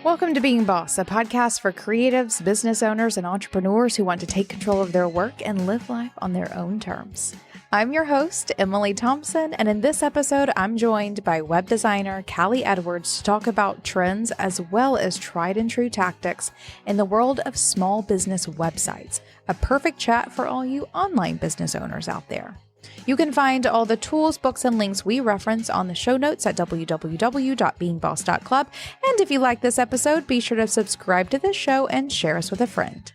Welcome to Being Boss, a podcast for creatives, business owners, and entrepreneurs who want to take control of their work and live life on their own terms. I'm your host, Emily Thompson, and in this episode, I'm joined by web designer Callie Edwards to talk about trends as well as tried and true tactics in the world of small business websites, a perfect chat for all you online business owners out there. You can find all the tools, books, and links we reference on the show notes at www.beingboss.club. And if you like this episode, be sure to subscribe to this show and share us with a friend.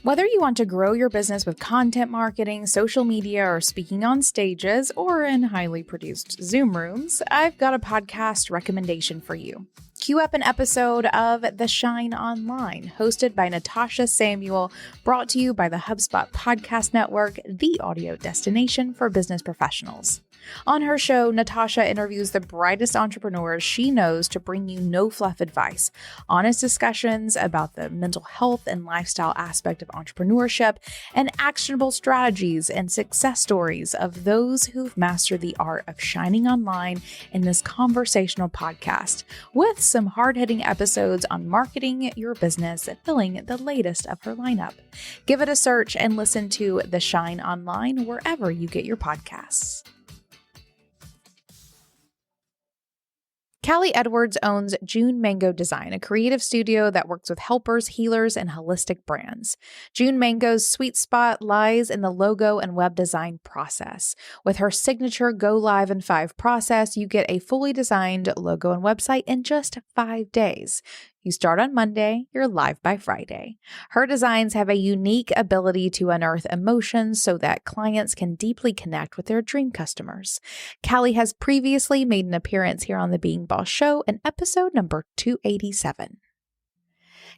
Whether you want to grow your business with content marketing, social media, or speaking on stages, or in highly produced Zoom rooms, I've got a podcast recommendation for you. Cue up an episode of The Shine Online, hosted by Natasha Samuel, brought to you by the HubSpot Podcast Network, the audio destination for business professionals. On her show, Natasha interviews the brightest entrepreneurs she knows to bring you no-fluff advice, honest discussions about the mental health and lifestyle aspect of entrepreneurship, and actionable strategies and success stories of those who've mastered the art of shining online in this conversational podcast, with some hard-hitting episodes on marketing your business and filling the latest of her lineup. Give it a search and listen to The Shine Online wherever you get your podcasts. Callie Edwards owns June Mango Design, a creative studio that works with helpers, healers, and holistic brands. June Mango's sweet spot lies in the logo and web design process. With her signature Go Live in 5 process, you get a fully designed logo and website in just 5 days. You start on Monday, you're live by Friday. Her designs have a unique ability to unearth emotions so that clients can deeply connect with their dream customers. Callie has previously made an appearance here on the Being Boss Show in episode number 287.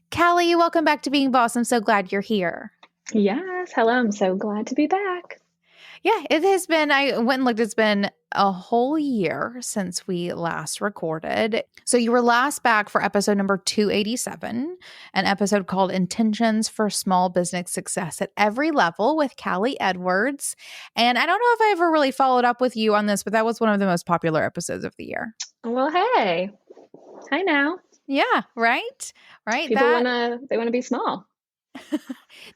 Callie, welcome back to Being Boss. I'm so glad you're here. Yes. Hello. I'm so glad to be back. Yeah, it has been, I went and looked, it's been a whole year since we last recorded. So you were last back for episode number 287, an episode called Intentions for Small Business Success at Every Level with Callie Edwards. And I don't know if I ever really followed up with you on this, but that was one of the most popular episodes of the year. Well, hey. Hi now. Yeah, right? Right. People want to be small.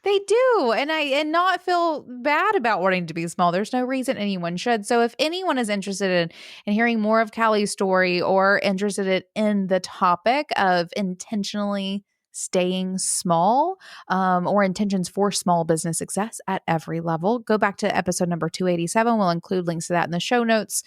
They do. And not feel bad about wanting to be small. There's no reason anyone should. So if anyone is interested in hearing more of Callie's story or interested in the topic of intentionally staying small or intentions for small business success at every level, go back to episode number 287. We'll include links to that in the show notes.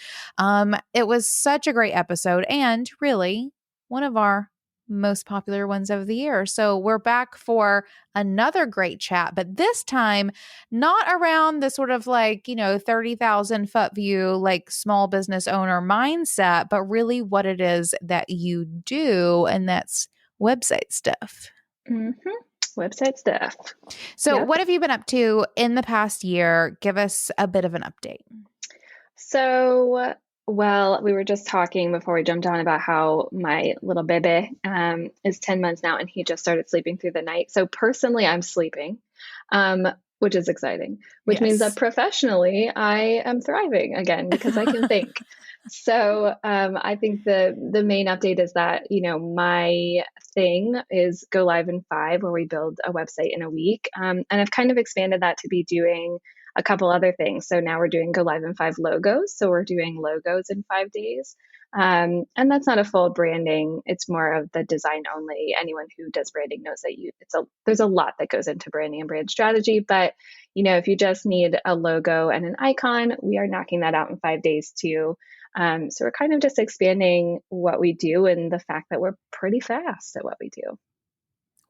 It was such a great episode and really one of our most popular ones of the year. So we're back for another great chat, but this time not around the sort of 30,000 foot view, like small business owner mindset, but really what it is that you do. And that's website stuff. Mm-hmm. Website stuff. So What have you been up to in the past year? Give us a bit of an update. So, well, we were just talking before we jumped on about how my little baby is 10 months now and he just started sleeping through the night. So personally, I'm sleeping, which is exciting, which means that professionally I am thriving again because I can think. So I think the main update is that, my thing is Go Live in 5, where we build a website in a week. And I've kind of expanded that to be doing a couple other things. So now we're doing Go Live in 5 logos. So we're doing logos in 5 days. And that's not a full branding. It's more of the design only. Anyone who does branding knows that there's a lot that goes into branding and brand strategy. But, if you just need a logo and an icon, we are knocking that out in 5 days too. So we're kind of just expanding what we do and the fact that we're pretty fast at what we do.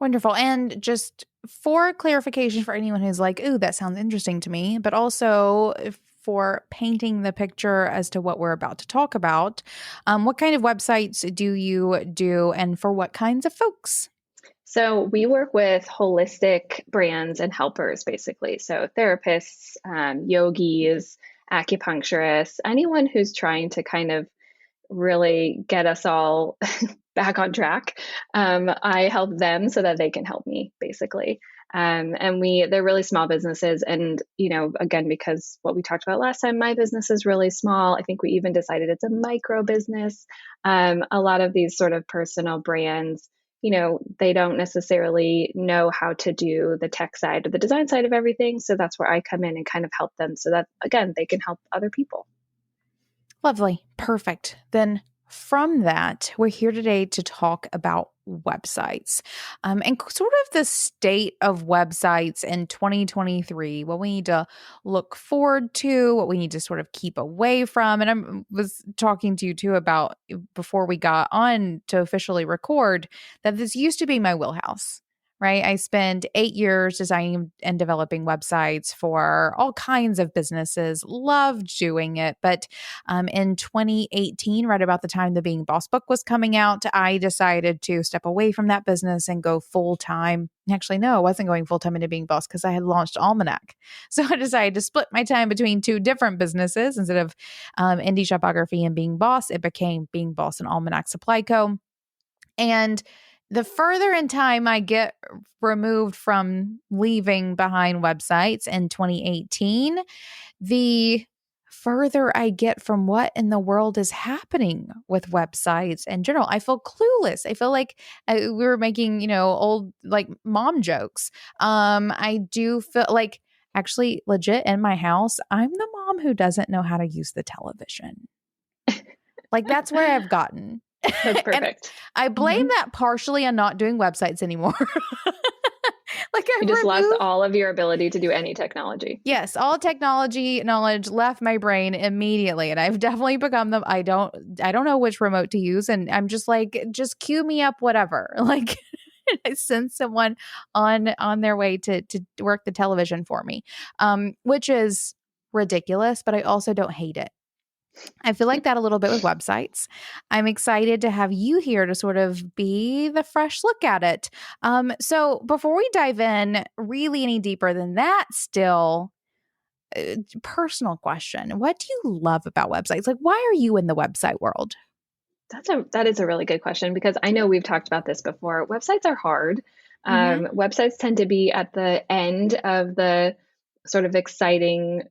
Wonderful. And just for clarification for anyone who's like, ooh, that sounds interesting to me, but also for painting the picture as to what we're about to talk about, what kind of websites do you do and for what kinds of folks? So we work with holistic brands and helpers, basically. So therapists, yogis, acupuncturists, anyone who's trying to kind of really get us all back on track. I help them so that they can help me, basically. They're really small businesses. And, again, because what we talked about last time, my business is really small. I think we even decided it's a micro business. A lot of these sort of personal brands, they don't necessarily know how to do the tech side or the design side of everything. So that's where I come in and kind of help them so that, again, they can help other people. Lovely. Perfect. Then from that, we're here today to talk about websites and sort of the state of websites in 2023, what we need to look forward to, what we need to sort of keep away from. And I was talking to you too about before we got on to officially record that this used to be my wheelhouse. Right. I spent 8 years designing and developing websites for all kinds of businesses, loved doing it. But in 2018, right about the time the Being Boss book was coming out, I decided to step away from that business and go full time. Actually, no, I wasn't going full time into Being Boss because I had launched Almanac. So I decided to split my time between two different businesses. Instead of Indie Shopography and Being Boss, it became Being Boss and Almanac Supply Co. And the further in time I get removed from leaving behind websites in 2018, the further I get from what in the world is happening with websites in general. I feel clueless. I feel like we were making, old like mom jokes. I do feel like actually legit in my house, I'm the mom who doesn't know how to use the television. Like that's where I've gotten. That's perfect. I blame that partially on not doing websites anymore. You just lost all of your ability to do any technology. Yes, all technology knowledge left my brain immediately, and I've definitely become I don't know which remote to use, and I'm just like, just cue me up, whatever. Like I send someone on their way to work the television for me, which is ridiculous, but I also don't hate it. I feel like that a little bit with websites. I'm excited to have you here to sort of be the fresh look at it. So before we dive in really any deeper than that, still, personal question. What do you love about websites? Like, why are you in the website world? That is a really good question, because I know we've talked about this before. Websites are hard. Websites tend to be at the end of the sort of exciting,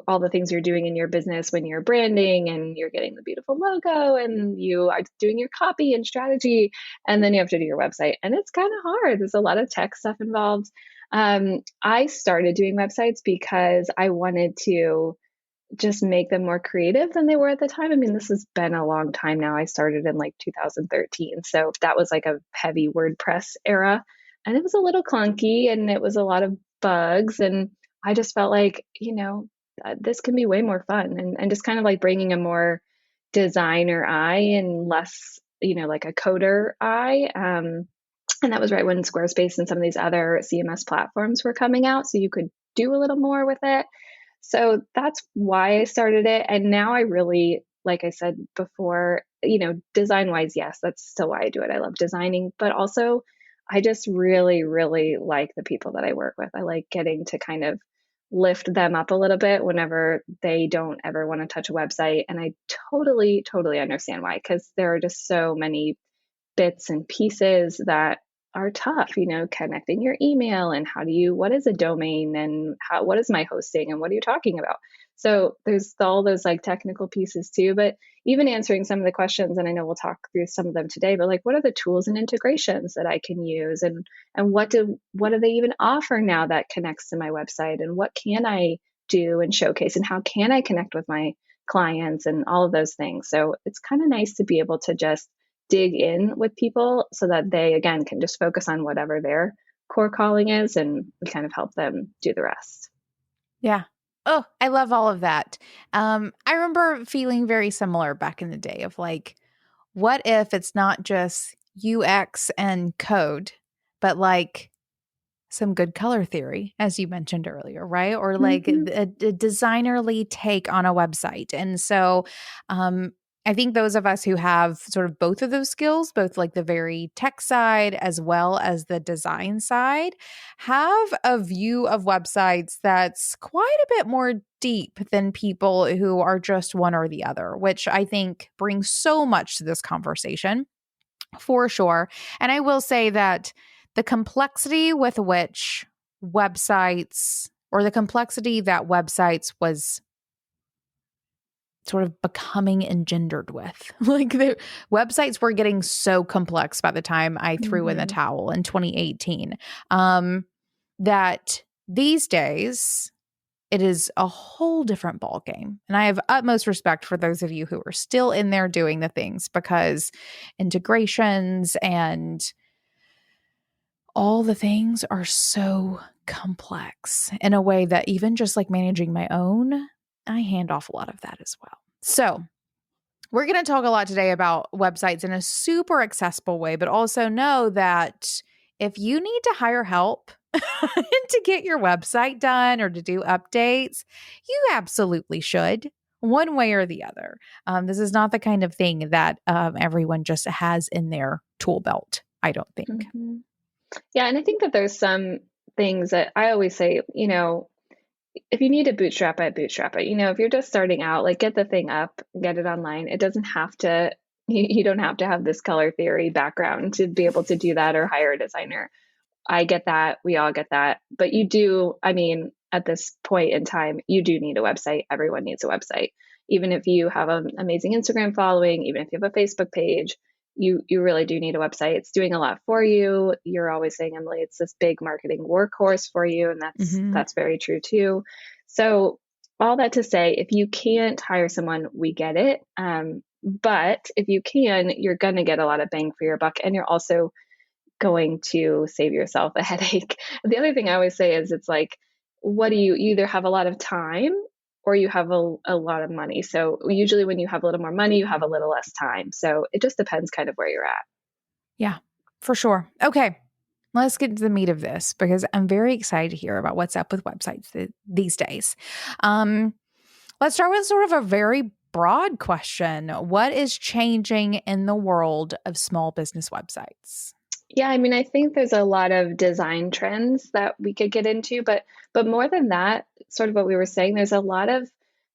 all the things you're doing in your business when you're branding and you're getting the beautiful logo and you are doing your copy and strategy, and then you have to do your website. And it's kind of hard. There's a lot of tech stuff involved. I started doing websites because I wanted to just make them more creative than they were at the time. I mean, this has been a long time now. I started in like 2013. So that was like a heavy WordPress era. And it was a little clunky and it was a lot of bugs. And I just felt like, this can be way more fun, and just kind of like bringing a more designer eye and less, like a coder eye. And that was right when Squarespace and some of these other CMS platforms were coming out. So you could do a little more with it. So that's why I started it. And now I really, like I said before, design wise, yes, that's still why I do it. I love designing, but also I just really, really like the people that I work with. I like getting to kind of lift them up a little bit whenever they don't ever want to touch a website. And I totally, totally understand why, because there are just so many bits and pieces that are tough, connecting your email and what is a domain and what is my hosting and what are you talking about? So there's all those like technical pieces too, but even answering some of the questions, and I know we'll talk through some of them today, but like, what are the tools and integrations that I can use, and what do they even offer now that connects to my website, and what can I do and showcase, and how can I connect with my clients and all of those things. So it's kind of nice to be able to just dig in with people so that they, again, can just focus on whatever their core calling is, and we kind of help them do the rest. Yeah. Oh, I love all of that. I remember feeling very similar back in the day of like, what if it's not just UX and code, but like some good color theory, as you mentioned earlier, right? Or like a designerly take on a website. And so I think those of us who have sort of both of those skills, both like the very tech side as well as the design side, have a view of websites that's quite a bit more deep than people who are just one or the other, which I think brings so much to this conversation for sure. And I will say that the complexity with which websites, or the complexity that websites was sort of becoming engendered with. Like the websites were getting so complex by the time I threw in the towel in 2018, that these days it is a whole different ballgame. And I have utmost respect for those of you who are still in there doing the things, because integrations and all the things are so complex in a way that even just like managing my own, I hand off a lot of that as well. So we're going to talk a lot today about websites in a super accessible way, but also know that if you need to hire help to get your website done or to do updates, you absolutely should, one way or the other. This is not the kind of thing that everyone just has in their tool belt, I don't think. Mm-hmm. Yeah, and I think that there's some things that I always say, if you need to bootstrap it, bootstrap it. If you're just starting out, like get the thing up, get it online. It doesn't have to, you don't have to have this color theory background to be able to do that or hire a designer. I get that. We all get that. But you do, at this point in time, you do need a website. Everyone needs a website. Even if you have an amazing Instagram following, even if you have a Facebook page, you really do need a website. It's doing a lot for you. You're always saying, Emily, it's this big marketing workhorse for you. And that's very true too. So all that to say, if you can't hire someone, we get it. But if you can, you're going to get a lot of bang for your buck. And you're also going to save yourself a headache. The other thing I always say is it's like, you either have a lot of time or you have a lot of money. So usually when you have a little more money, you have a little less time. So it just depends kind of where you're at. Yeah, for sure. Okay. Let's get into the meat of this, because I'm very excited to hear about what's up with websites these days. Let's start with sort of a very broad question. What is changing in the world of small business websites? Yeah, I think there's a lot of design trends that we could get into, but more than that, sort of what we were saying, there's a lot of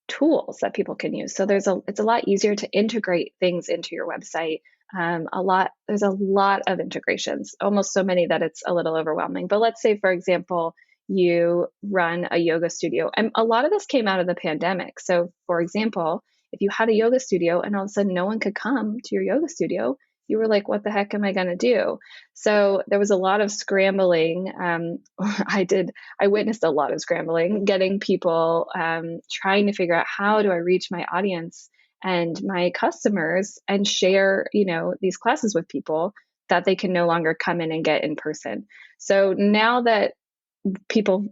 tools that people can use. So it's a lot easier to integrate things into your website. There's a lot of integrations, almost so many that it's a little overwhelming. But let's say, for example, you run a yoga studio, and a lot of this came out of the pandemic. So, for example, if you had a yoga studio and all of a sudden no one could come to your yoga studio, you were like, what the heck am I going to do? So there was a lot of scrambling. I witnessed a lot of scrambling, getting people trying to figure out, how do I reach my audience and my customers and share, these classes with people that they can no longer come in and get in person. So now that people,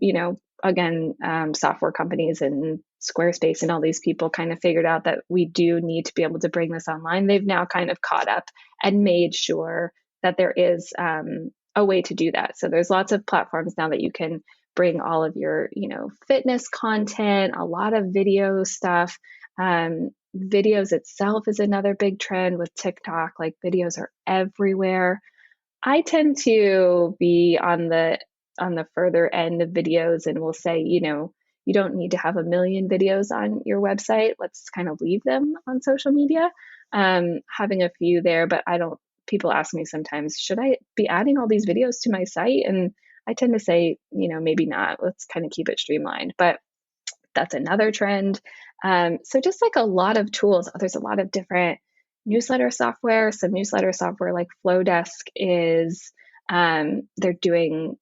again, software companies and Squarespace and all these people kind of figured out that we do need to be able to bring this online, they've now kind of caught up and made sure that there is a way to do that. So there's lots of platforms now that you can bring all of your, fitness content, a lot of video stuff. Videos itself is another big trend with TikTok. Like videos are everywhere. I tend to be on the further end of videos, and will say, you don't need to have a million videos on your website. Let's kind of leave them on social media. Having a few there, but people ask me sometimes, should I be adding all these videos to my site? And I tend to say, maybe not. Let's kind of keep it streamlined. But that's another trend. So just like a lot of tools, there's a lot of different newsletter software. Some newsletter software like Flowdesk is, they're doing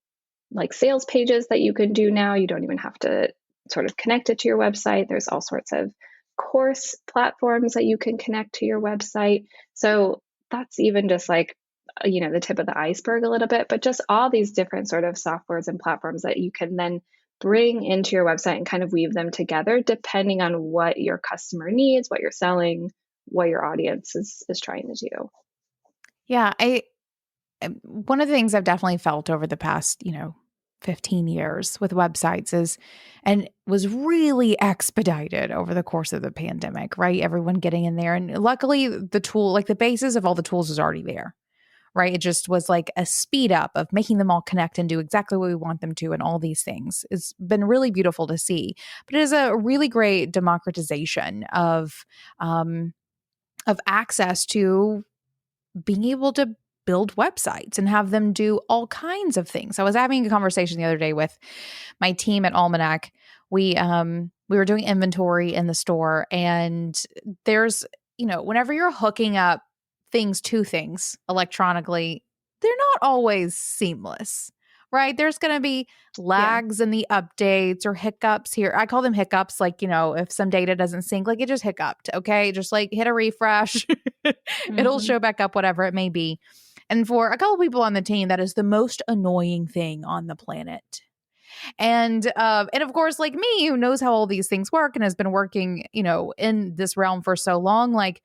like sales pages that you can do now. You don't even have to sort of connect it to your website. There's all sorts of course platforms that you can connect to your website. So that's even just like, the tip of the iceberg a little bit, but just all these different sort of softwares and platforms that you can then bring into your website and kind of weave them together depending on what your customer needs, what you're selling, what your audience is trying to do. Yeah, one of the things I've definitely felt over the past, 15 years with websites is, and was really expedited over the course of the pandemic, right? Everyone getting in there. And luckily the tool, like the basis of all the tools was already there, right? It just was like a speed up of making them all connect and do exactly what we want them to. And all these things. It's been really beautiful to see, but it is a really great democratization of access to being able to build websites and have them do all kinds of things. I was having a conversation the other day with my team at Almanac. We were doing inventory in the store, and there's, whenever you're hooking up things to things electronically, they're not always seamless, right? There's going to be lags in the updates or hiccups here. I call them hiccups. Like, if some data doesn't sync, like it just hiccuped. Okay. Just like hit a refresh. It'll show back up, whatever it may be. And for a couple people on the team, that is the most annoying thing on the planet. And of course, like me, who knows how all these things work and has been working, in this realm for so long, like,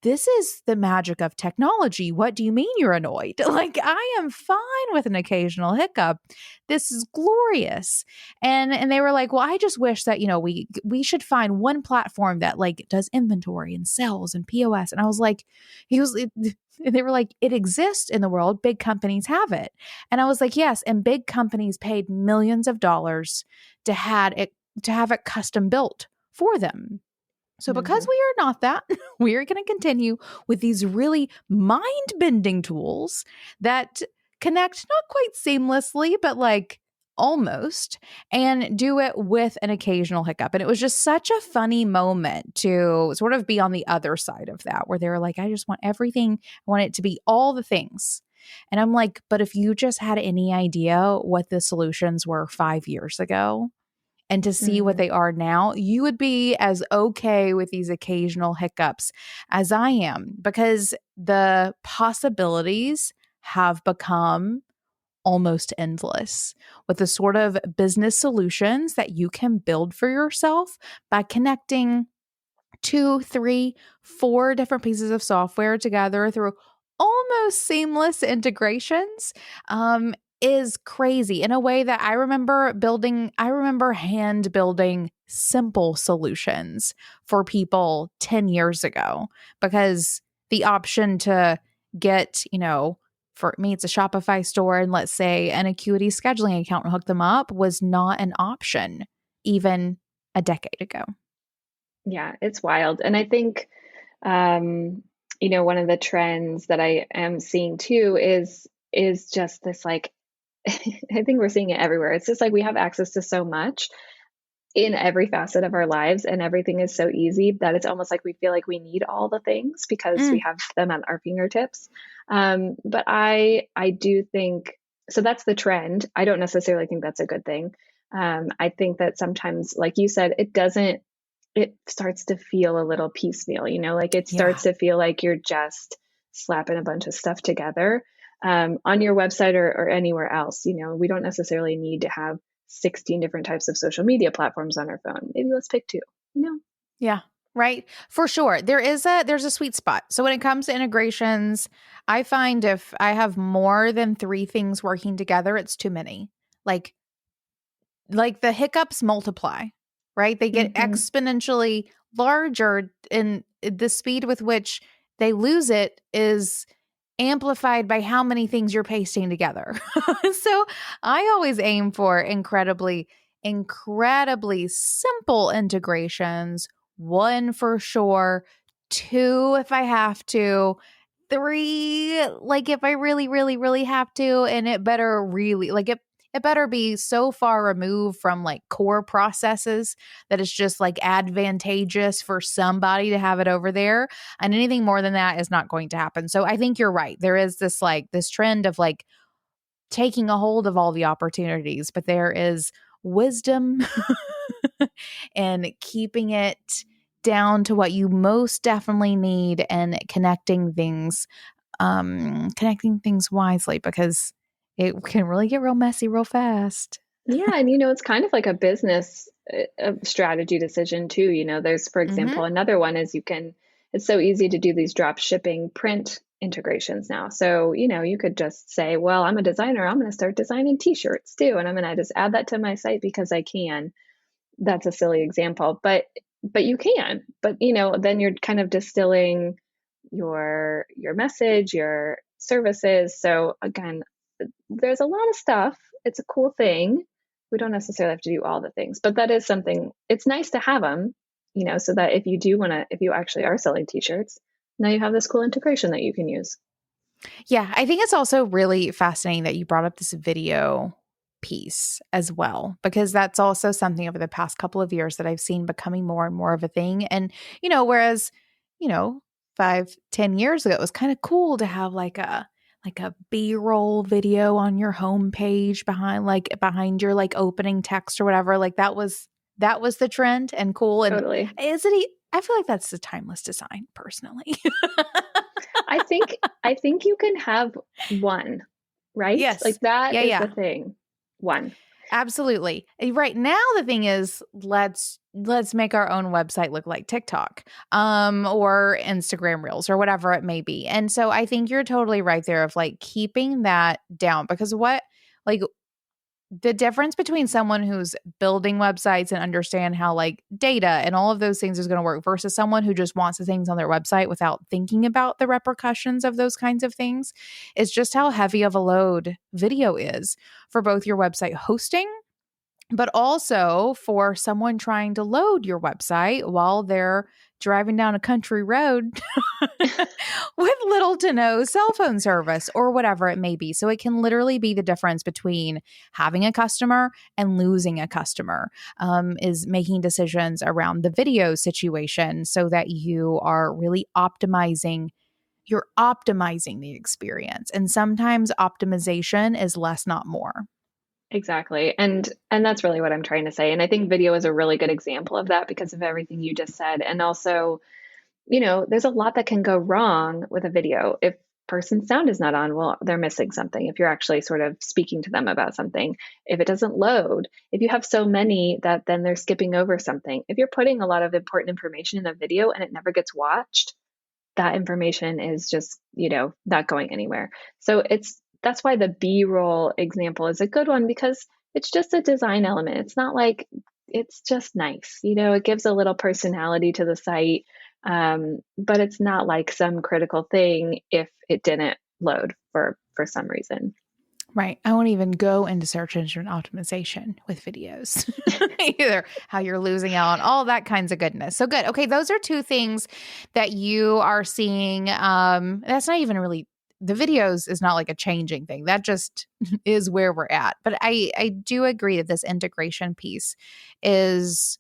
this is the magic of technology. What do you mean you're annoyed? Like, I am fine with an occasional hiccup. This is glorious. And they were like, well, I just wish that, we should find one platform that like does inventory and sales and POS. And I was like, they were like, it exists in the world. Big companies have it. And I was like, yes. And big companies paid millions of dollars to have it custom built for them. So because we are not that, we are going to continue with these really mind-bending tools that connect not quite seamlessly, but like almost, and do it with an occasional hiccup. And it was just such a funny moment to sort of be on the other side of that, where they were like, I just want everything. I want it to be all the things. And I'm like, but if you just had any idea what the solutions were 5 years ago, and to see what they are now, you would be as okay with these occasional hiccups as I am, because the possibilities have become almost endless with the sort of business solutions that you can build for yourself by connecting 2, 3, 4 different pieces of software together through almost seamless integrations. Is crazy in a way that I remember hand building simple solutions for people 10 years ago, because the option to get, for me, it's a Shopify store, and let's say an Acuity scheduling account and hook them up was not an option even a decade ago. Yeah, it's wild. And I think, one of the trends that I am seeing too is just this, like, I think we're seeing it everywhere. It's just like we have access to so much in every facet of our lives, and everything is so easy that it's almost like we feel like we need all the things because we have them at our fingertips. But I do think, so that's the trend. I don't necessarily think that's a good thing. I think that sometimes, like you said, it starts to feel a little piecemeal, like it starts to feel like you're just slapping a bunch of stuff together on your website or anywhere else. We don't necessarily need to have 16 different types of social media platforms on our phone. Maybe let's pick 2, Yeah, right. For sure. There's a sweet spot. So when it comes to integrations, I find if I have more than 3 things working together, it's too many. Like the hiccups multiply, right? They get exponentially larger, and the speed with which they lose it is amplified by how many things you're pasting together. So I always aim for incredibly, incredibly simple integrations. 1 for sure, 2 if I have to, 3 like if I really, really, really have to, and it better really it better be so far removed from like core processes that it's just like advantageous for somebody to have it over there. And anything more than that is not going to happen. So I think you're right. There is this trend of like taking a hold of all the opportunities, but there is wisdom and keeping it down to what you most definitely need, and connecting things wisely, because it can really get real messy real fast. Yeah. And, it's kind of like a business strategy decision too. There's, for example, another one is it's so easy to do these drop shipping print integrations now. So, you could just say, well, I'm a designer. I'm going to start designing t-shirts too. And I'm going to just add that to my site because I can. That's a silly example, but you can. But, then you're kind of distilling your message, your services. So again, there's a lot of stuff. It's a cool thing. We don't necessarily have to do all the things, but that is something. It's nice to have them, so that if you actually are selling t-shirts, now you have this cool integration that you can use. Yeah, I think it's also really fascinating that you brought up this video piece as well, because that's also something over the past couple of years that I've seen becoming more and more of a thing. And, whereas, you know, 5, 10 years ago, it was kind of cool to have like a B-roll video on your homepage behind your like opening text or whatever. Like that was the trend and cool. And Totally. I feel like that's the timeless design personally. I think you can have one, right? Like Yes. that Yeah, is the yeah. thing. One. Absolutely. Right now the thing is let's make our own website look like TikTok or Instagram Reels or whatever it may be. And so I think you're totally right there of like keeping that down because like the difference between someone who's building websites and understand how like data and all of those things is going to work versus someone who just wants the things on their website without thinking about the repercussions of those kinds of things is just how heavy of a load video is for both your website hosting but also for someone trying to load your website while they're driving down a country road with little to no cell phone service or whatever it may be. So it can literally be the difference between having a customer and losing a customer, is making decisions around the video situation so that you are really optimizing. You're optimizing the experience. And sometimes optimization is less, not more. Exactly. And that's really what I'm trying to say. And I think video is a really good example of that because of everything you just said. And also, there's a lot that can go wrong with a video. If person's sound is not on, well, they're missing something. If you're actually sort of speaking to them about something, if it doesn't load, if you have so many that then they're skipping over something, if you're putting a lot of important information in a video and it never gets watched, that information is just, not going anywhere. So that's why the B-roll example is a good one because it's just a design element. It's not like it's just nice. It gives a little personality to the site. But it's not like some critical thing if it didn't load for some reason. Right. I won't even go into search engine optimization with videos either, how you're losing out on all that kinds of goodness. So good. Okay. Those are two things that you are seeing. That's not even really the videos is not like a changing thing. That just is where we're at. But I do agree that this integration piece is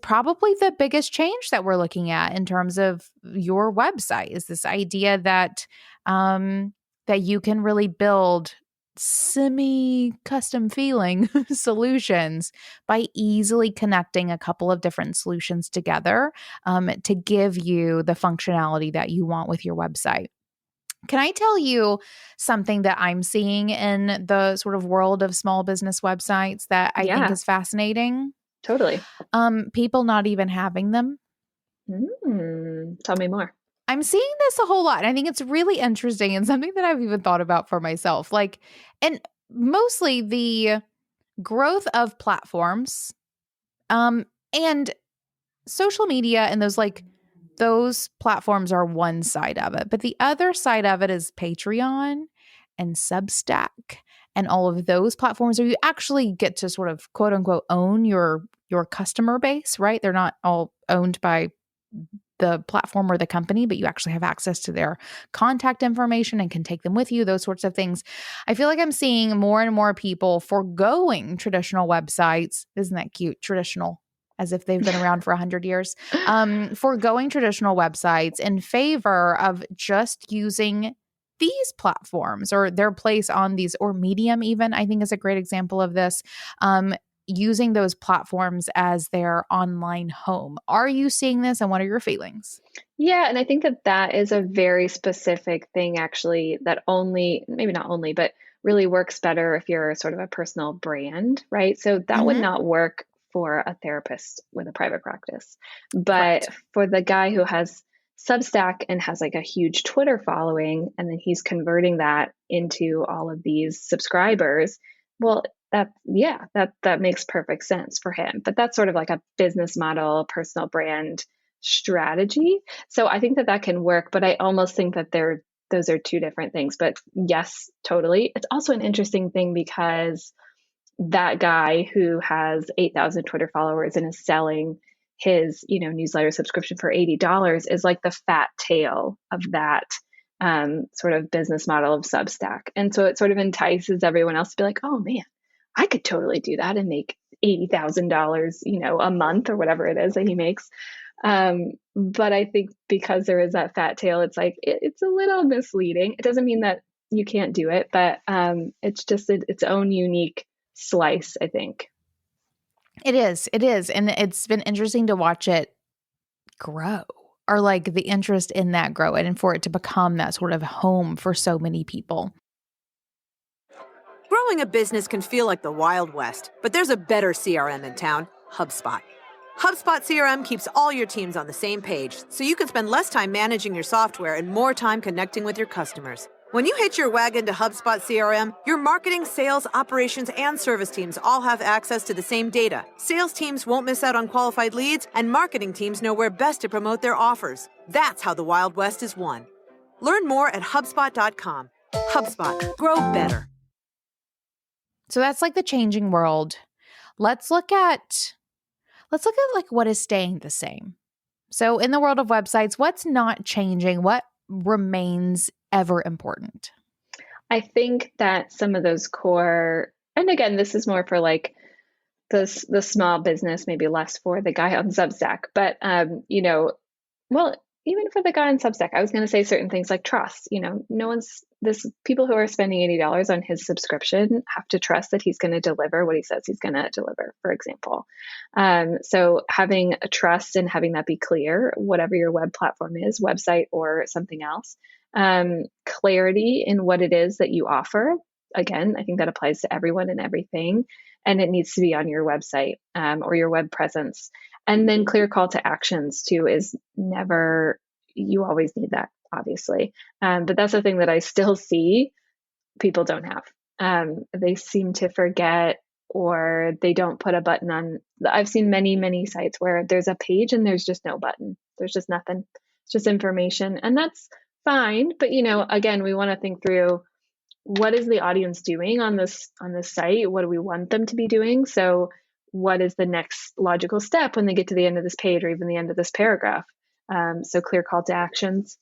probably the biggest change that we're looking at in terms of your website is this idea that that you can really build semi-custom feeling solutions by easily connecting a couple of different solutions together to give you the functionality that you want with your website. Can I tell you something that I'm seeing in the sort of world of small business websites that I think Yeah, is fascinating? totally. People not even having them. Tell me more. I'm seeing this a whole lot. And I think it's really interesting and something that I've even thought about for myself. Like, and mostly the growth of platforms, and social media and those platforms are one side of it. But the other side of it is Patreon and Substack and all of those platforms where you actually get to sort of quote unquote own your customer base, right? They're not all owned by the platform or the company, but you actually have access to their contact information and can take them with you, those sorts of things. I feel like I'm seeing more and more people foregoing traditional websites. Isn't that cute? Traditional, as if they've been around for 100 years, foregoing traditional websites in favor of just using these platforms or their place on these, or Medium even, I think is a great example of this. Using those platforms as their online home. Are you seeing this and what are your feelings? Yeah, and I think that is a very specific thing, actually, that only, maybe not only, but really works better if you're sort of a personal brand, right? So that would Mm-hmm. not work for a therapist with a private practice. But Correct. for the guy who has Substack and has like a huge Twitter following, and then he's converting that into all of these subscribers, well, that makes perfect sense for him. But that's sort of like a business model, personal brand strategy. So I think that can work, but I almost think that those are two different things. But yes, totally. It's also an interesting thing because that guy who has 8,000 Twitter followers and is selling his, newsletter subscription for $80 is like the fat tail of that sort of business model of Substack. And so it sort of entices everyone else to be like, oh man, I could totally do that and make $80,000, a month or whatever it is that he makes. But I think because there is that fat tail, it's like, it's a little misleading. It doesn't mean that you can't do it, but it's just its own unique slice, I think. It is. And it's been interesting to watch it grow, or like the interest in that grow, and for it to become that sort of home for so many people. Growing a business can feel like the Wild West, but there's a better CRM in town, HubSpot. HubSpot CRM keeps all your teams on the same page, so you can spend less time managing your software and more time connecting with your customers. When you hitch your wagon to HubSpot CRM, your marketing, sales, operations, and service teams all have access to the same data. Sales teams won't miss out on qualified leads, and marketing teams know where best to promote their offers. That's how the Wild West is won. Learn more at HubSpot.com. HubSpot. Grow better. So that's like the changing world. Let's look at like what is staying the same. So in the world of websites, what's not changing? What remains ever important? I think that some of those core, and again, this is more for like the small business, maybe less for the guy on Substack, but well, even for the guy on Substack, I was going to say certain things like trust. People who are spending $80 on his subscription have to trust that he's going to deliver what he says he's going to deliver, for example. So having a trust and having that be clear, whatever your web platform is, website or something else, clarity in what it is that you offer. Again, I think that applies to everyone and everything, and it needs to be on your website or your web presence. And then clear call to actions too is never, you always need that, obviously. But that's the thing that I still see people don't have. They seem to forget, or they don't put a button on. I've seen many, many sites where there's a page and there's just no button. There's just nothing. It's just information. And that's fine. But, again, we want to think through, what is the audience doing on this site? What do we want them to be doing? So what is the next logical step when they get to the end of this page or even the end of this paragraph? So clear call to actions.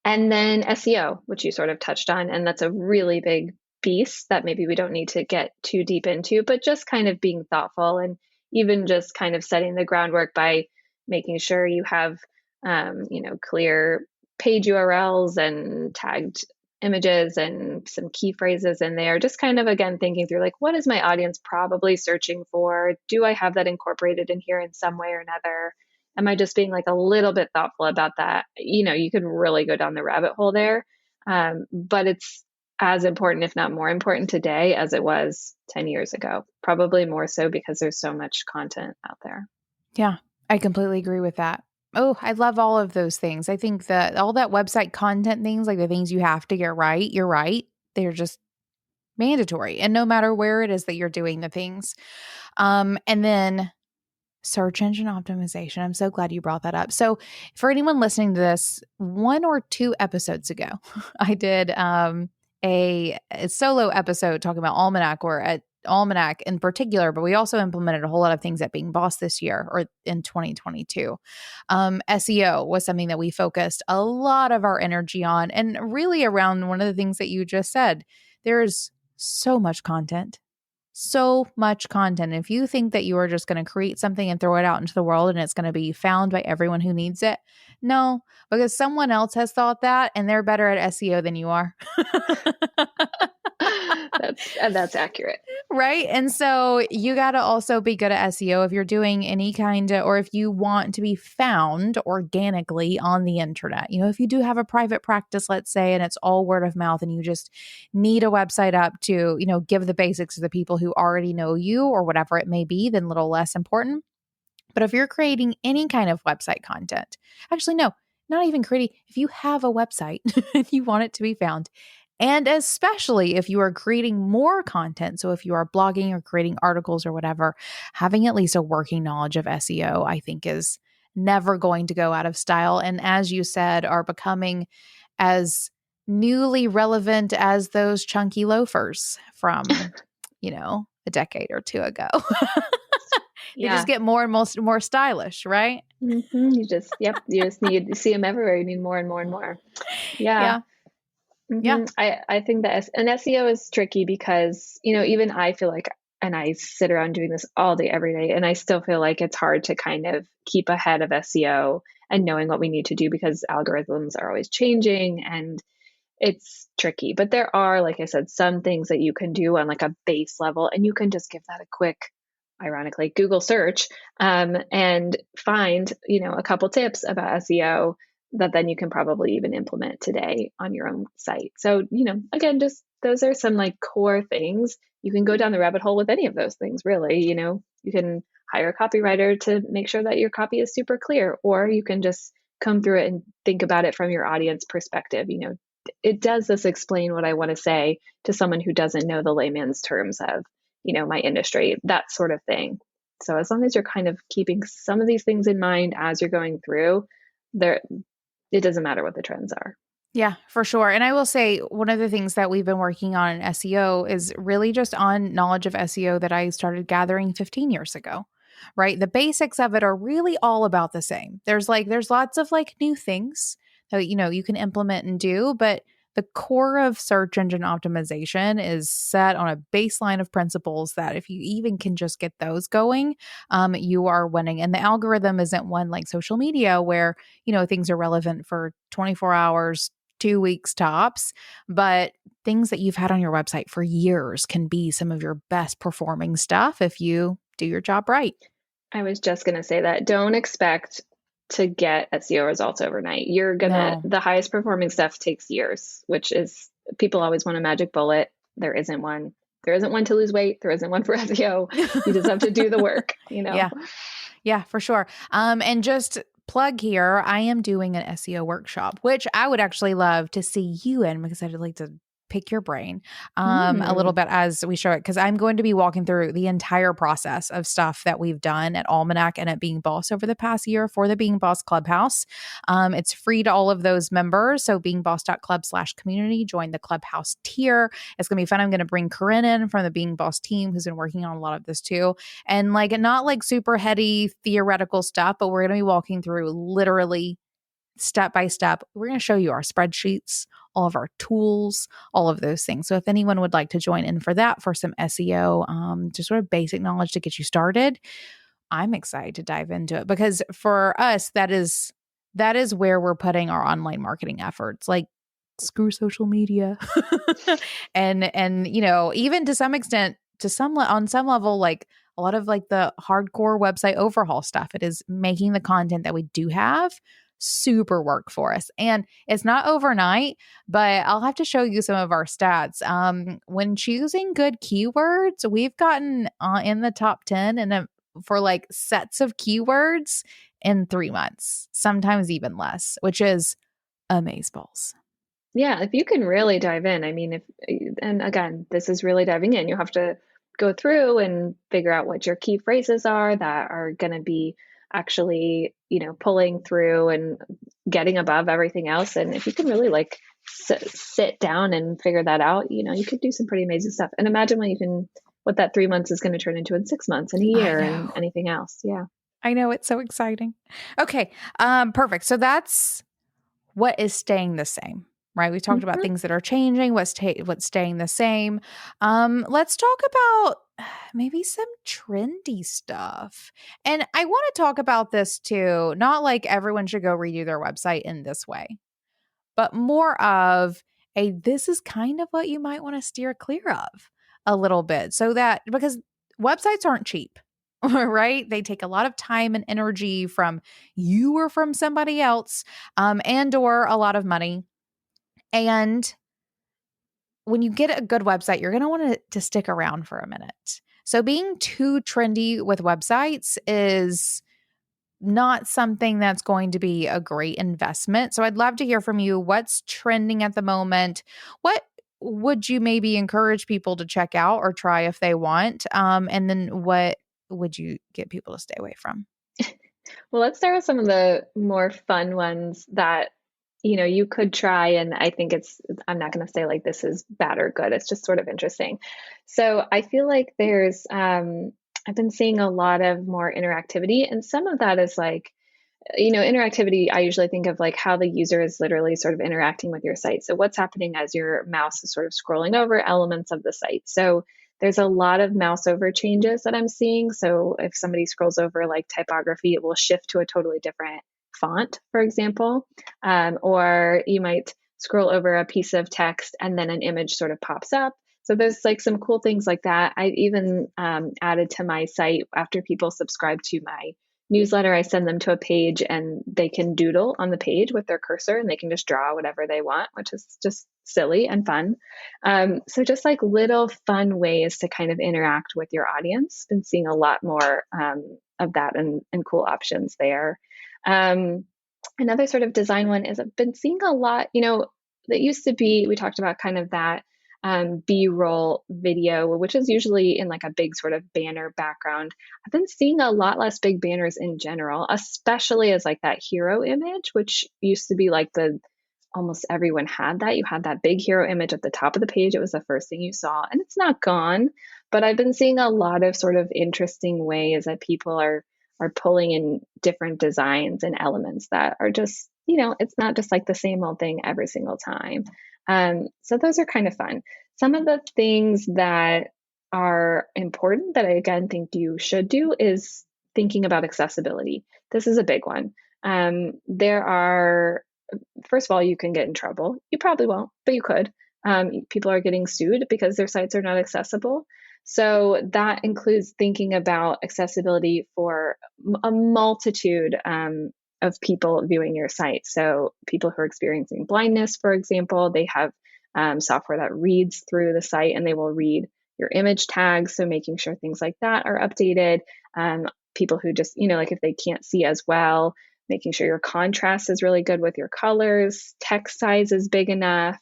And then SEO, which you sort of touched on, and that's a really big beast that maybe we don't need to get too deep into, but just kind of being thoughtful and even just kind of setting the groundwork by making sure you have, clear page URLs and tagged images and some key phrases in there. Just kind of, again, thinking through, like, what is my audience probably searching for? Do I have that incorporated in here in some way or another? Am I just being like a little bit thoughtful about that? You could really go down the rabbit hole there. But it's as important, if not more important today as it was 10 years ago, probably more so because there's so much content out there. Yeah, I completely agree with that. Oh, I love all of those things. I think that all that website content things, like the things you have to get right, you're right. They're just mandatory. And no matter where it is that you're doing the things. And then search engine optimization. I'm so glad you brought that up. So for anyone listening to this, 1 or 2 episodes ago, I did a solo episode talking about Almanac, or at Almanac in particular, but we also implemented a whole lot of things at Being Boss this year, or in 2022. SEO was something that we focused a lot of our energy on, and really around one of the things that you just said. There's so much content. If you think that you are just going to create something and throw it out into the world and it's going to be found by everyone who needs it, no, because someone else has thought that and they're better at SEO than you are. That's accurate. Right. And so you got to also be good at SEO if you're doing any kind of, or if you want to be found organically on the internet. If you do have a private practice, let's say, and it's all word of mouth and you just need a website up to, give the basics to the people who already know you or whatever it may be, then a little less important. But if you're creating any kind of website content, actually, no, not even creating, if you have a website and you want it to be found, and especially if you are creating more content, so if you are blogging or creating articles or whatever, having at least a working knowledge of SEO, I think, is never going to go out of style. And as you said, are becoming as newly relevant as those chunky loafers from, a decade or 2 ago. They just get more and more stylish, right? Mm-hmm. You just need to see them everywhere. You need more and more and more. Yeah. Yeah. Yeah. I think that an SEO is tricky because, even I feel like, and I sit around doing this all day, every day, and I still feel like it's hard to kind of keep ahead of SEO and knowing what we need to do because algorithms are always changing and it's tricky. But there are, like I said, some things that you can do on like a base level, and you can just give that a quick, ironically, Google search, and find, a couple tips about SEO that then you can probably even implement today on your own site. So, again, just those are some like core things. You can go down the rabbit hole with any of those things, really. You can hire a copywriter to make sure that your copy is super clear, or you can just come through it and think about it from your audience perspective. It does this explain what I want to say to someone who doesn't know the layman's terms of, my industry, that sort of thing. So as long as you're kind of keeping some of these things in mind as you're going through, there, it doesn't matter what the trends are. Yeah, for sure. And I will say one of the things that we've been working on in SEO is really just on knowledge of SEO that I started gathering 15 years ago, right? The basics of it are really all about the same. There's lots of like new things that, you can implement and do, but the core of search engine optimization is set on a baseline of principles that if you even can just get those going, you are winning. And the algorithm isn't one like social media where, things are relevant for 24 hours, 2 weeks tops, but things that you've had on your website for years can be some of your best performing stuff if you do your job right. I was just going to say that. Don't expect to get SEO results overnight. The highest performing stuff takes years, which is, people always want a magic bullet. There isn't one. There isn't one to lose weight. There isn't one for SEO. You just have to do the work, Yeah, for sure. And just plug here, I am doing an SEO workshop, which I would actually love to see you in because I'd like to pick your brain a little bit as we show it, because I'm going to be walking through the entire process of stuff that we've done at Almanac and at Being Boss over the past year for the Being Boss Clubhouse. It's free to all of those members. So beingboss.club/community, join the Clubhouse tier. It's going to be fun. I'm going to bring Corinne in from the Being Boss team, who's been working on a lot of this too. And not like super heady theoretical stuff, but we're going to be walking through literally step by step. We're going to show you our spreadsheets, all of our tools, all of those things. So if anyone would like to join in for that, for some SEO, just sort of basic knowledge to get you started, I'm excited to dive into it because for us, that is where we're putting our online marketing efforts. Like, screw social media. and even to some extent, on some level, like a lot of like the hardcore website overhaul stuff, it is making the content that we do have super work for us. And it's not overnight, but I'll have to show you some of our stats. When choosing good keywords, we've gotten in the top 10 for like sets of keywords in 3 months, sometimes even less, which is amazeballs. Yeah, if you can really dive in, and again, this is really diving in. You have to go through and figure out what your key phrases are that are going to be actually, pulling through and getting above everything else. And if you can really like sit down and figure that out, you could do some pretty amazing stuff. And imagine what that 3 months is going to turn into in 6 months and a year and anything else. Yeah. I know, it's so exciting. Okay. Perfect. So that's what is staying the same, right? We talked about things that are changing, what's staying the same. Let's talk about maybe some trendy stuff. And I want to talk about this too, not like everyone should go redo their website in this way, but more of this is kind of what you might want to steer clear of a little bit, so that, because websites aren't cheap. Right? They take a lot of time and energy from you or from somebody else, and or a lot of money. And when you get a good website, you're going to want it to stick around for a minute. So being too trendy with websites is not something that's going to be a great investment. So I'd love to hear from you. What's trending at the moment? What would you maybe encourage people to check out or try if they want? And then what would you get people to stay away from? Well, let's start with some of the more fun ones that you could try. And I think I'm not going to say like this is bad or good. It's just sort of interesting. So I feel like I've been seeing a lot of more interactivity, and some of that is like, interactivity, I usually think of like how the user is literally sort of interacting with your site. So what's happening as your mouse is sort of scrolling over elements of the site. So there's a lot of mouse over changes that I'm seeing. So if somebody scrolls over like typography, it will shift to a totally different font, for example. Or you might scroll over a piece of text and then an image sort of pops up. So there's like some cool things like that. I even added to my site after people subscribe to my newsletter, I send them to a page and they can doodle on the page with their cursor and they can just draw whatever they want, which is just silly and fun. So just like little fun ways to kind of interact with your audience. Been seeing a lot more of that and cool options there. Another sort of design one is I've been seeing a lot, that used to be, we talked about kind of that B-roll video, which is usually in like a big sort of banner background. I've been seeing a lot less big banners in general, especially as like that hero image, which used to be like almost everyone had that. You had that big hero image at the top of the page. It was the first thing you saw, and it's not gone. But I've been seeing a lot of sort of interesting ways that people are pulling in different designs and elements that are just, it's not just like the same old thing every single time. So those are kind of fun. Some of the things that are important that I, again, think you should do is thinking about accessibility. This is a big one. First of all, you can get in trouble. You probably won't, but you could. People are getting sued because their sites are not accessible. So that includes thinking about accessibility for a multitude of people viewing your site. So people who are experiencing blindness, for example, they have software that reads through the site and they will read your image tags. So making sure things like that are updated. People who just, like if they can't see as well, making sure your contrast is really good with your colors, text size is big enough,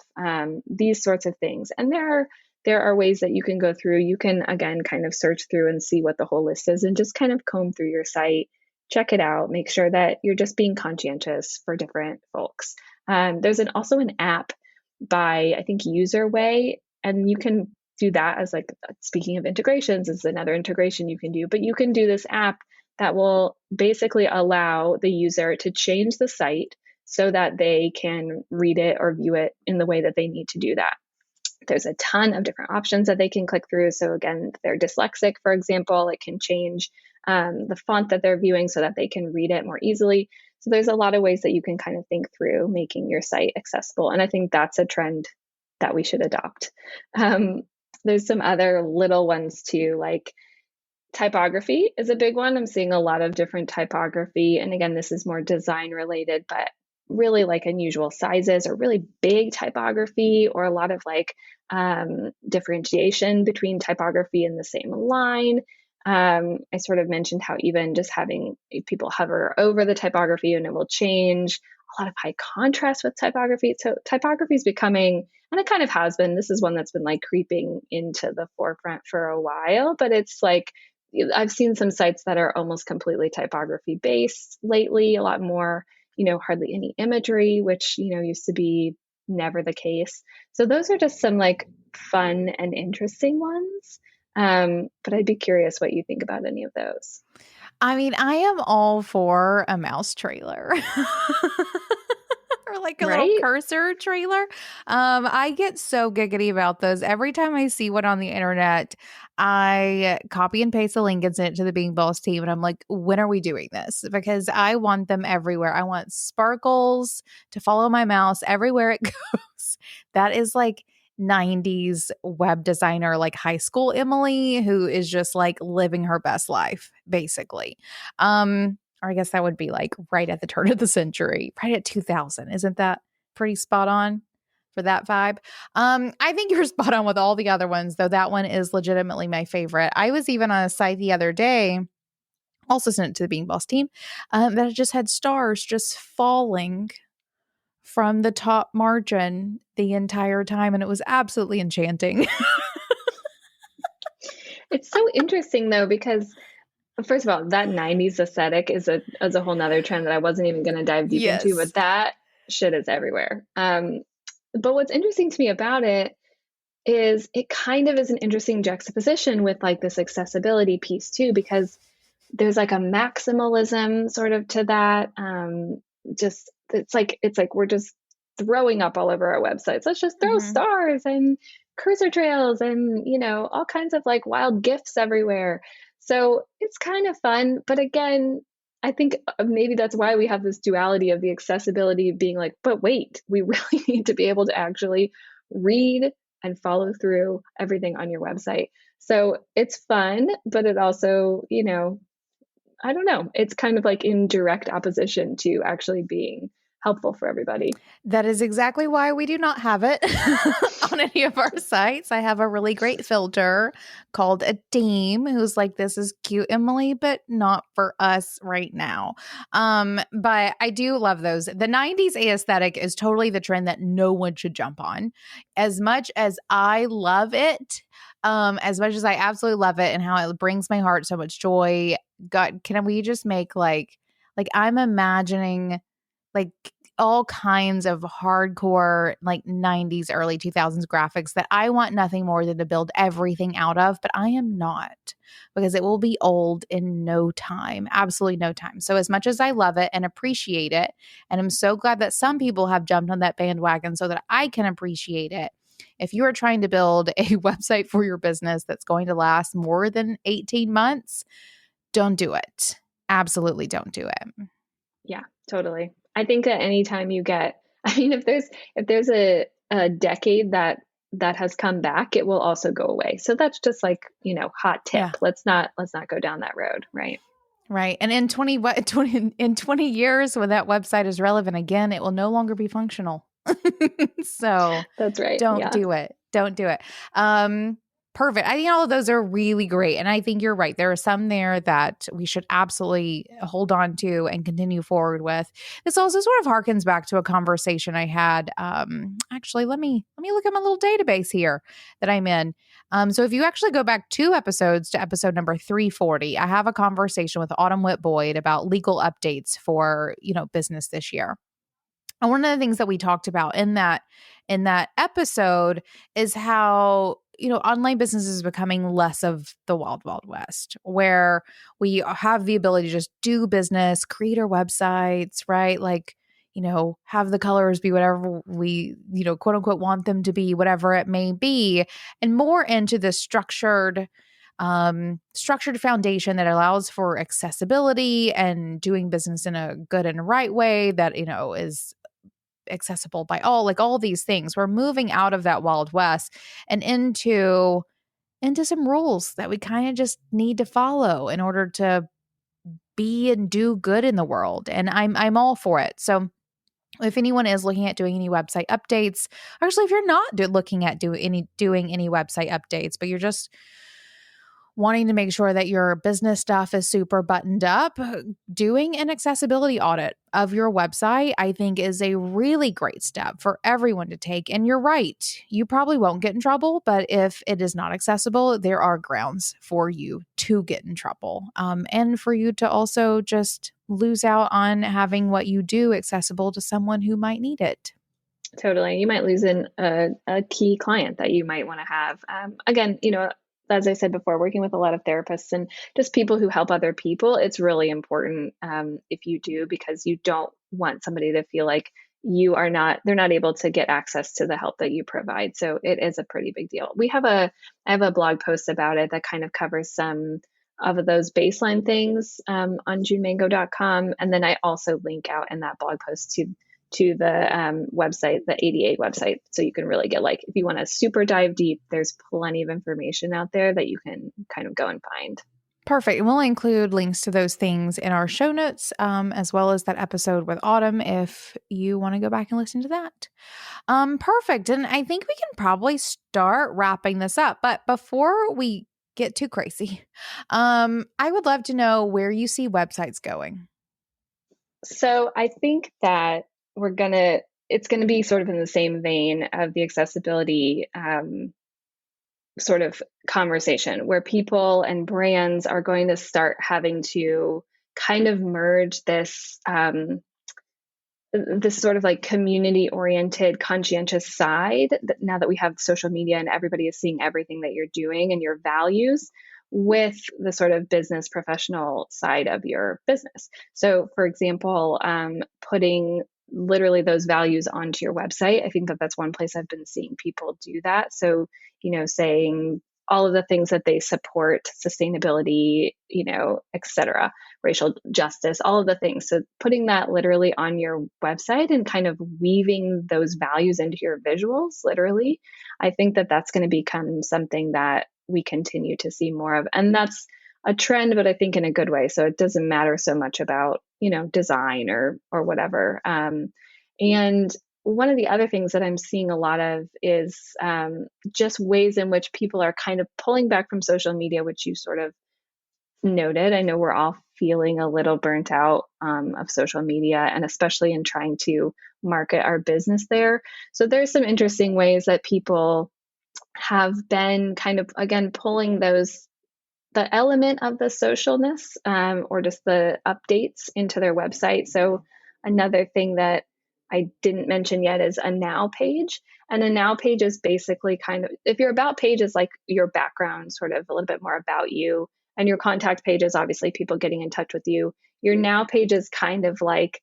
these sorts of things. And there are ways that you can go through. You can, again, kind of search through and see what the whole list is and just kind of comb through your site, check it out, make sure that you're just being conscientious for different folks. There's also an app by, I think, Userway, and you can do that as like, speaking of integrations, is another integration you can do, but you can do this app that will basically allow the user to change the site so that they can read it or view it in the way that they need to do that. There's a ton of different options that they can click through. So again, if they're dyslexic, for example, it can change the font that they're viewing so that they can read it more easily. So there's a lot of ways that you can kind of think through making your site accessible. And I think that's a trend that we should adopt. There's some other little ones too, like typography is a big one. I'm seeing a lot of different typography. And again, this is more design related, but really like unusual sizes or really big typography, or a lot of like differentiation between typography in the same line. I sort of mentioned how even just having people hover over the typography and it will change. A lot of high contrast with typography. So typography is becoming, and it kind of has been, this is one that's been like creeping into the forefront for a while, but it's like, I've seen some sites that are almost completely typography based lately, a lot more, hardly any imagery, which, used to be never the case. So those are just some like fun and interesting ones. But I'd be curious what you think about any of those. I mean, I am all for a mouse trailer. Or like a little cursor trailer. I get so giggity about those. Every time I see one on the internet, I copy and paste the link and send it to the Being Boss team. And I'm like, when are we doing this? Because I want them everywhere. I want sparkles to follow my mouse everywhere it goes. That is like 90s web designer, like high school Emily, who is just like living her best life, basically. Or I guess that would be like right at the turn of the century, right at 2000. Isn't that pretty spot on for that vibe? I think you're spot on with all the other ones, though that one is legitimately my favorite. I was even on a site the other day, also sent it to the Being Boss team, that just had stars just falling from the top margin the entire time. And it was absolutely enchanting. It's so interesting, though, because first of all, that 90s aesthetic is a whole nother trend that I wasn't even going to dive deep into, but that shit is everywhere. But what's interesting to me about it is it kind of is an interesting juxtaposition with like this accessibility piece too, because there's like a maximalism sort of to that. Just it's like we're just throwing up all over our websites. Let's just throw stars and cursor trails and, all kinds of like wild GIFs everywhere. So it's kind of fun. But again, I think maybe that's why we have this duality of the accessibility being like, but wait, we really need to be able to actually read and follow through everything on your website. So it's fun, but it also, I don't know, it's kind of like in direct opposition to actually being helpful for everybody. That is exactly why we do not have it on any of our sites. I have a really great filter called a theme who's like, this is cute, Emily, but not for us right now. But I do love those. The 90s aesthetic is totally the trend that no one should jump on. As much as I love it, as much as I absolutely love it and how it brings my heart so much joy, God, can we just make like I'm imagining like all kinds of hardcore like 90s, early 2000s graphics that I want nothing more than to build everything out of, but I am not, because it will be old in no time, absolutely no time. So as much as I love it and appreciate it, and I'm so glad that some people have jumped on that bandwagon so that I can appreciate it, if you are trying to build a website for your business that's going to last more than 18 months, don't do it. Absolutely don't do it. Yeah, totally. I think at any time you get, if there's a decade that has come back, it will also go away. So that's just like, hot tip. Yeah. Let's not go down that road. Right. Right. And in 20 years, when that website is relevant again, it will no longer be functional. So that's right. Don't do it. Don't do it. Perfect. I think all of those are really great. And I think you're right. There are some there that we should absolutely hold on to and continue forward with. This also sort of harkens back to a conversation I had. Actually, let me look at my little database here that I'm in. So if you actually go back 2 episodes to episode number 340, I have a conversation with Autumn Whitboyd about legal updates for, business this year. And one of the things that we talked about in that episode is how, online business is becoming less of the wild, wild west, where we have the ability to just do business, create our websites, right? Like, have the colors be whatever we, quote unquote, want them to be, whatever it may be, and more into the structured foundation that allows for accessibility and doing business in a good and right way that, is accessible by all, like all these things. We're moving out of that Wild West and into some rules that we kind of just need to follow in order to be and do good in the world. And I'm all for it. So if anyone is looking at doing any website updates, actually, if you're not looking at doing any website updates, but you're just wanting to make sure that your business stuff is super buttoned up, doing an accessibility audit of your website, I think, is a really great step for everyone to take. And you're right. You probably won't get in trouble, but if it is not accessible, there are grounds for you to get in trouble, and for you to also just lose out on having what you do accessible to someone who might need it. Totally. You might lose a key client that you might want to have. Again, as I said before, working with a lot of therapists and just people who help other people, it's really important if you do, because you don't want somebody to feel like they're not able to get access to the help that you provide. So it is a pretty big deal. I have a blog post about it that kind of covers some of those baseline things on junemango.com. And then I also link out in that blog post to the website, the ADA website. So you can really get, like, if you want to super dive deep, there's plenty of information out there that you can kind of go and find. Perfect. And we'll include links to those things in our show notes, as well as that episode with Autumn, if you want to go back and listen to that. Perfect. And I think we can probably start wrapping this up. But before we get too crazy, I would love to know where you see websites going. So I think that it's going to be sort of in the same vein of the accessibility sort of conversation, where people and brands are going to start having to kind of merge this sort of like community oriented, conscientious side, that now that we have social media and everybody is seeing everything that you're doing and your values, with the sort of business professional side of your business. So, for example, putting literally those values onto your website. I think that that's one place I've been seeing people do that. So, saying all of the things that they support, sustainability, et cetera, racial justice, all of the things. So putting that literally on your website and kind of weaving those values into your visuals, literally, I think that that's going to become something that we continue to see more of. And that's a trend, but I think in a good way. So it doesn't matter so much about, design or whatever. And one of the other things that I'm seeing a lot of is just ways in which people are kind of pulling back from social media, which you sort of noted. I know we're all feeling a little burnt out of social media, and especially in trying to market our business there. So there's some interesting ways that people have been kind of, again, pulling the element of the socialness or just the updates into their website. So another thing that I didn't mention yet is a now page. And a now page is basically kind of, if your about page is like your background, sort of a little bit more about you, and your contact page is obviously people getting in touch with you. Your now page is kind of like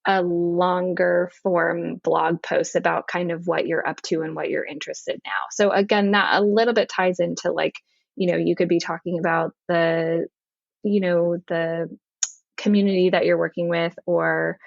a longer form blog post about kind of what you're up to and what you're interested now. So again, that a little bit ties into like, you could be talking about the community that you're working with, or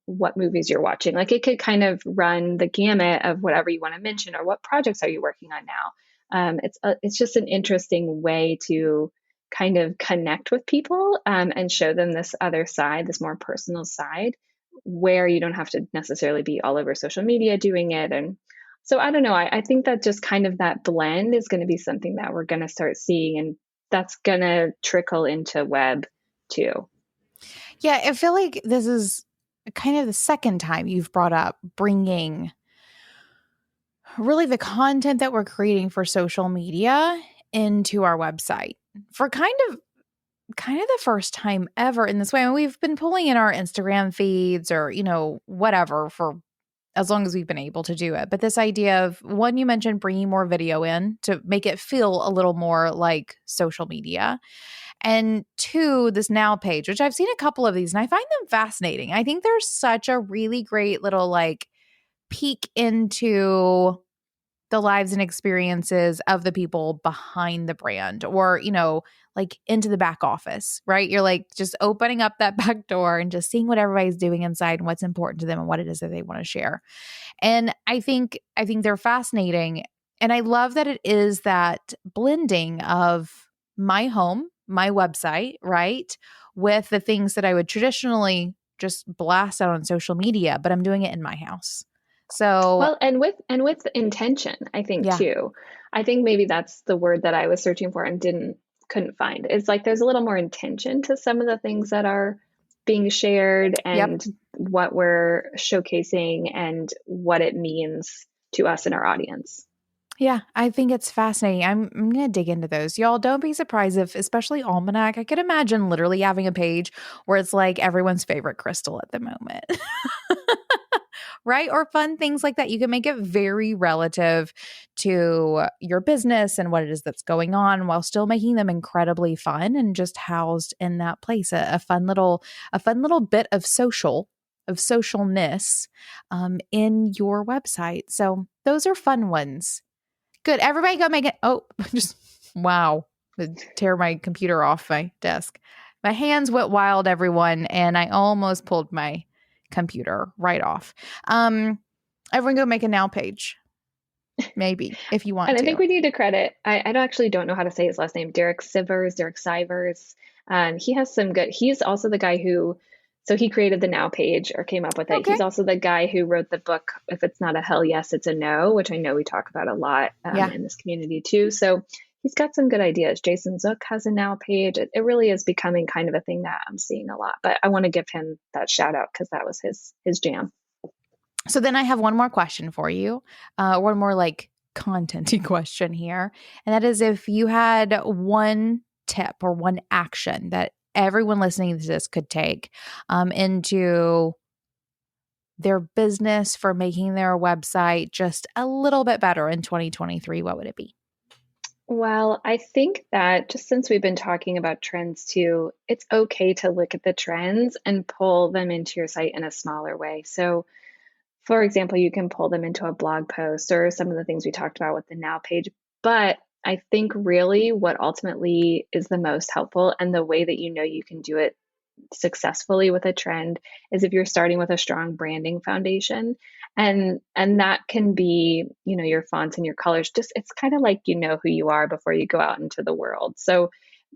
what movies you're watching. Like it could kind of run the gamut of whatever you want to mention, or what projects are you working on now. It's just an interesting way to kind of connect with people and show them this other side, this more personal side, where you don't have to necessarily be all over social media doing it. And so I don't know. I think that just kind of that blend is going to be something that we're going to start seeing, and that's going to trickle into web too. Yeah, I feel like this is kind of the second time you've brought up bringing really the content that we're creating for social media into our website for kind of the first time ever in this way. And we've been pulling in our Instagram feeds or, whatever for as long as we've been able to do it. But this idea of, one, you mentioned bringing more video in to make it feel a little more like social media. And two, this now page, which I've seen a couple of these and I find them fascinating. I think there's such a really great little like peek into the lives and experiences of the people behind the brand, or, like into the back office, right? You're like just opening up that back door and just seeing what everybody's doing inside and what's important to them and what it is that they want to share. And I think they're fascinating. And I love that it is that blending of my home, my website, right, with the things that I would traditionally just blast out on social media, but I'm doing it in my house. So well, and with intention, I think too. I think maybe that's the word that I was searching for and couldn't find. It's like there's a little more intention to some of the things that are being shared and what we're showcasing and what it means to us and our audience. Yeah, I think it's fascinating. I'm going to dig into those. Y'all, don't be surprised if, especially Almanac, I could imagine literally having a page where it's like everyone's favorite crystal at the moment. Right? Or fun things like that. You can make it very relative to your business and what it is that's going on while still making them incredibly fun and just housed in that place. A fun little bit of socialness in your website. So those are fun ones. Good. Everybody go make it. Oh, just wow. Tear my computer off my desk. My hands went wild, everyone, and I almost pulled my computer right off. Everyone go make a now page. Maybe, if you want and to. I think we need to credit, I don't know how to say his last name, Derek Sivers. He has some good, he's also the guy so he created the now page or came up with it. Okay. He's also the guy who wrote the book, If It's Not a Hell Yes, It's a No, which I know we talk about a lot in this community too. So he's got some good ideas. Jason Zook has a now page. It really is becoming kind of a thing that I'm seeing a lot, but I want to give him that shout out because that was his jam. So then I have one more question for you. One more like content-y question here. And that is, if you had one tip or one action that everyone listening to this could take into their business for making their website just a little bit better in 2023, what would it be? Well, I think that just since we've been talking about trends too, it's okay to look at the trends and pull them into your site in a smaller way. So, for example, you can pull them into a blog post or some of the things we talked about with the Now page. But I think really what ultimately is the most helpful and the way that you know you can do it successfully with a trend is if you're starting with a strong branding foundation, and that can be, your fonts and your colors. Just it's kind of like you know who you are before you go out into the world. So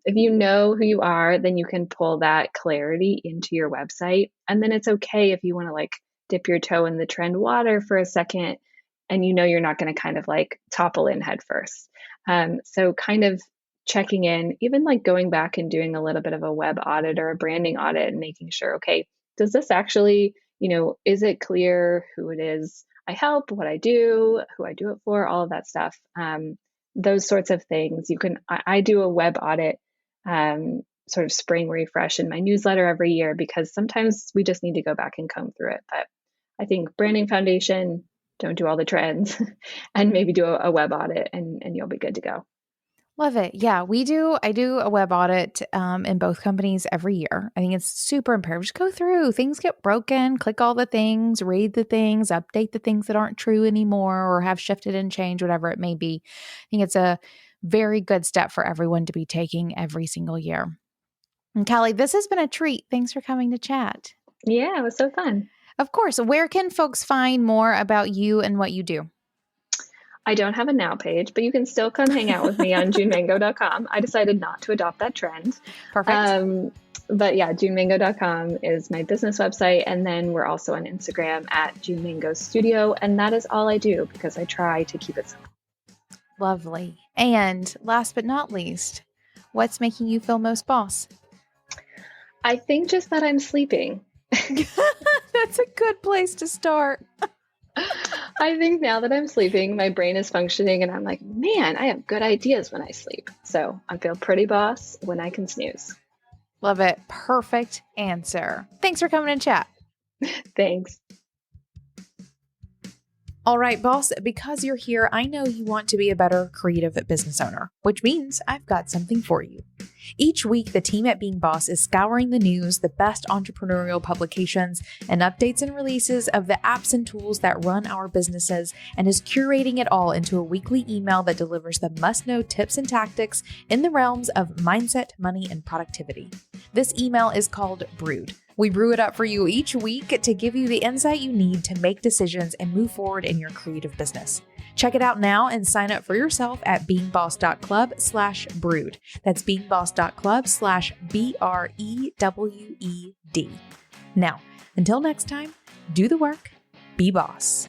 if you know who you are, then you can pull that clarity into your website, and then it's okay if you want to like dip your toe in the trend water for a second, and you're not going to kind of like topple in head first. So kind of checking in, even like going back and doing a little bit of a web audit or a branding audit and making sure, okay, does this actually, is it clear who it is I help, what I do, who I do it for, all of that stuff. Those sorts of things. I do a web audit, sort of spring refresh in my newsletter every year because sometimes we just need to go back and comb through it. But I think branding foundation, don't do all the trends and maybe do a web audit and you'll be good to go. Love it. Yeah, I do a web audit in both companies every year. I think it's super imperative. Just go through. Things get broken, click all the things, read the things, update the things that aren't true anymore or have shifted and changed, whatever it may be. I think it's a very good step for everyone to be taking every single year. And Callie, this has been a treat. Thanks for coming to chat. Yeah, it was so fun. Of course. Where can folks find more about you and what you do? I don't have a Now page, but you can still come hang out with me on junemango.com. I decided not to adopt that trend. Perfect. But yeah, junemango.com is my business website. And then we're also on Instagram at junemango studio. And that is all I do because I try to keep it simple. Lovely. And last but not least, what's making you feel most boss? I think just that I'm sleeping. That's a good place to start. I think now that I'm sleeping, my brain is functioning and I'm like, man, I have good ideas when I sleep. So I feel pretty boss when I can snooze. Love it. Perfect answer. Thanks for coming and chat. Thanks. All right, boss, because you're here, I know you want to be a better creative business owner, which means I've got something for you. Each week, the team at Being Boss is scouring the news, the best entrepreneurial publications, and updates and releases of the apps and tools that run our businesses, and is curating it all into a weekly email that delivers the must-know tips and tactics in the realms of mindset, money, and productivity. This email is called Brewed. We brew it up for you each week to give you the insight you need to make decisions and move forward in your creative business. Check it out now and sign up for yourself at beingboss.club/brewed. That's beingboss.club/BREWED. Now, until next time, do the work, be boss.